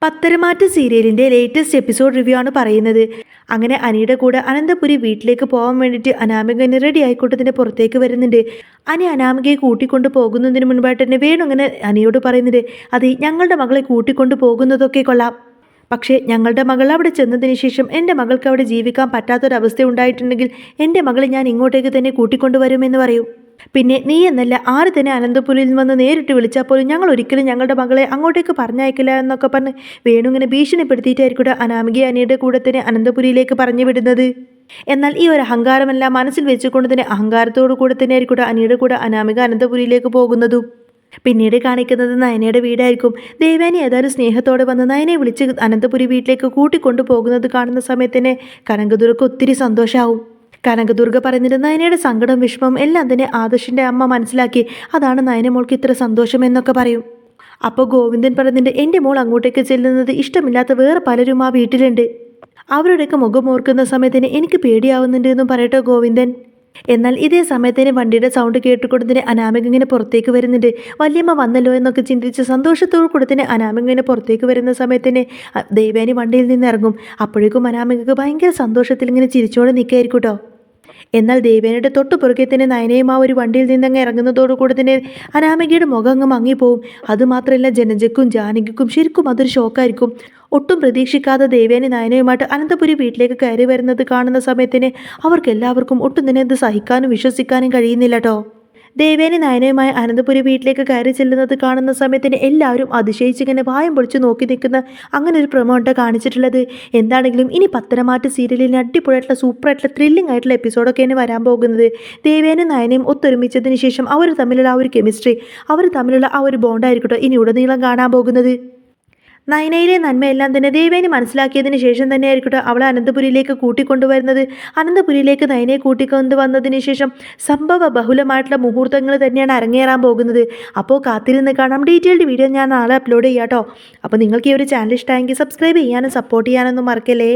പത്തരമാറ്റ സീരിയലിൻ്റെ latest episode review ആണ് പറയുന്നത്. അങ്ങനെ അനിയുടെ കൂടെ അനന്തപുരി വീട്ടിലേക്ക് പോകാൻ വേണ്ടിയിട്ട് അനാമിക റെഡി ആയിക്കോട്ടതിൻ്റെ പുറത്തേക്ക് വരുന്നുണ്ട്. അനാമികയെ കൂട്ടിക്കൊണ്ട് പോകുന്നതിന് മുൻപായിട്ട് തന്നെ വേണു അങ്ങനെ അനിയോട് പറയുന്നുണ്ട്, അത് ഞങ്ങളുടെ മകളെ കൂട്ടിക്കൊണ്ട് പോകുന്നതൊക്കെ കൊള്ളാം, പക്ഷേ ഞങ്ങളുടെ മകൾ അവിടെ ചെന്നതിന് ശേഷം എൻ്റെ മകൾക്ക് അവിടെ ജീവിക്കാൻ പറ്റാത്തൊരവസ്ഥ ഉണ്ടായിട്ടുണ്ടെങ്കിൽ എൻ്റെ മകളെ ഞാൻ ഇങ്ങോട്ടേക്ക് തന്നെ കൂട്ടിക്കൊണ്ടുവരുമെന്ന് പറയും. പിന്നെ നീ എന്നല്ല ആര് തന്നെ അനന്തപുരിയിൽ വന്ന് നേരിട്ട് വിളിച്ചാൽ പോലും ഞങ്ങൾ ഒരിക്കലും ഞങ്ങളുടെ മകളെ അങ്ങോട്ടേക്ക് പറഞ്ഞയക്കില്ല എന്നൊക്കെ പറഞ്ഞ് വേണു ഇങ്ങനെ ഭീഷണിപ്പെടുത്തിയിട്ടായിരിക്കും അനാമിക അനിയുടെ കൂടെ തന്നെ അനന്തപുരിയിലേക്ക് പറഞ്ഞു വിടുന്നത്. എന്നാൽ ഈ ഒരു അഹങ്കാരമെല്ലാം മനസ്സിൽ വെച്ചുകൊണ്ട് തന്നെ അഹങ്കാരത്തോടു കൂടെ തന്നെ ആയിരിക്കും അനിയുടെ കൂടെ അനാമിക അനന്തപുരിയിലേക്ക് പോകുന്നതും. പിന്നീട് കാണിക്കുന്നത് നയനയുടെ വീടായിരിക്കും. ദേവയാനി ഏതായാലും സ്നേഹത്തോടെ വന്ന് നയനെ വിളിച്ച് അനന്തപുരി വീട്ടിലേക്ക് കൂട്ടിക്കൊണ്ടു പോകുന്നത് കാണുന്ന സമയത്ത് കനകദുർഗക്ക് ഒത്തിരി സന്തോഷമാവും. കനകദുർഗ പറയുന്നത് നയനയുടെ സങ്കടം വിഷമം എല്ലാം തന്നെ ആദർശിൻ്റെ അമ്മ മനസ്സിലാക്കി, അതാണ് നയന മോൾക്ക് ഇത്ര സന്തോഷം എന്നൊക്കെ പറയും. അപ്പോൾ ഗോവിന്ദൻ പറയുന്നുണ്ട്, എൻ്റെ മോൾ അങ്ങോട്ടേക്ക് ചെല്ലുന്നത് ഇഷ്ടമില്ലാത്ത വേറെ പലരും ആ വീട്ടിലുണ്ട്, അവരുടെയൊക്കെ മുഖം ഓർക്കുന്ന സമയത്തിന് എനിക്ക് പേടിയാവുന്നുണ്ട് എന്നും പറയട്ടോ ഗോവിന്ദൻ. എന്നാൽ ഇതേ സമയത്തിന് വണ്ടിയുടെ സൗണ്ട് കേട്ടുകൊണ്ട് തന്നെ അനാമിക ഇങ്ങനെ പുറത്തേക്ക് വരുന്നുണ്ട്. വല്യമ്മ വന്നല്ലോ എന്നൊക്കെ ചിന്തിച്ച് സന്തോഷത്തോടു കൂടെ തന്നെ അനാമിക ഇങ്ങനെ പുറത്തേക്ക് വരുന്ന സമയത്തിന് ദേവയാനി വണ്ടിയിൽ നിന്ന് ഇറങ്ങും. അപ്പോഴേക്കും അനാമികക്ക് ഭയങ്കര സന്തോഷത്തിൽ ഇങ്ങനെ ചിരിച്ചോടെ നിൽക്കായിരിക്കും കേട്ടോ. എന്നാൽ ദേവേനയുടെ തൊട്ടു പുറകെ തന്നെ നയനയും ആ ഒരു വണ്ടിയിൽ നിന്നങ്ങ് ഇറങ്ങുന്നതോടുകൂടി തന്നെ അനാമികയുടെ മുഖം അങ്ങ് മങ്ങിപ്പോവും. അതുമാത്രമല്ല ജനജയ്ക്കും ജാനകിക്കും ശരിക്കും അതൊരു ഷോക്കായിരിക്കും. ഒട്ടും പ്രതീക്ഷിക്കാതെ ദേവേനി നയനയുമായിട്ട് അനന്തപുരി വീട്ടിലേക്ക് കയറി വരുന്നത് കാണുന്ന സമയത്തിന് അവർക്കെല്ലാവർക്കും ഒട്ടും തന്നെ ഇത് സഹിക്കാനും വിശ്വസിക്കാനും കഴിയുന്നില്ല കേട്ടോ. ദേവേനി നയനയുമായി അനന്തപുരി വീട്ടിലേക്ക് കയറി ചെല്ലുന്നത് കാണുന്ന സമയത്തിന് എല്ലാവരും അതിശയിച്ചിങ്ങനെ വായം പൊളിച്ച് നോക്കി നിൽക്കുന്ന അങ്ങനെ ഒരു പ്രൊമോണ്ട് കാണിച്ചിട്ടുള്ളത്. എന്താണെങ്കിലും ഇനി പത്തനമാറ്റ് സീരിയലിന് അടിപൊളിയായിട്ടുള്ള സൂപ്പറായിട്ടുള്ള ത്രില്ലിംഗ് ആയിട്ടുള്ള എപ്പിസോഡൊക്കെയാണ് വരാൻ പോകുന്നത്. ദേവേനും നയനയും ഒത്തൊരുമിച്ചതിന് ശേഷം അവർ തമ്മിലുള്ള ആ ഒരു കെമിസ്ട്രി, അവർ തമ്മിലുള്ള ആ ഒരു ബോണ്ടായിരിക്കട്ടോ ഇനി ഉടനീളം കാണാൻ പോകുന്നത്. നയനയിലെ നന്മയെല്ലാം തന്നെ ദേവേനി മനസ്സിലാക്കിയതിന് ശേഷം തന്നെ ആയിരിക്കട്ടെ അവളെ അനന്തപുരിയിലേക്ക് കൂട്ടിക്കൊണ്ടുവരുന്നത്. അനന്തപുരിയിലേക്ക് നയനയെ കൂട്ടിക്കൊണ്ടുവന്നതിന് ശേഷം സംഭവ ബഹുലമായിട്ടുള്ള മുഹൂർത്തങ്ങൾ തന്നെയാണ് അരങ്ങേറാൻ പോകുന്നത്. അപ്പോൾ കാത്തിരുന്ന് കാണാം. ഡീറ്റെയിൽഡ് വീഡിയോ ഞാൻ നാളെ അപ്ലോഡ് ചെയ്യാം കേട്ടോ. അപ്പോൾ നിങ്ങൾക്ക് ഈ ഒരു ചാനൽ ഇഷ്ടമായെങ്കിൽ സബ്സ്ക്രൈബ് ചെയ്യാനും സപ്പോർട്ട് ചെയ്യാനൊന്നും മറക്കല്ലേ.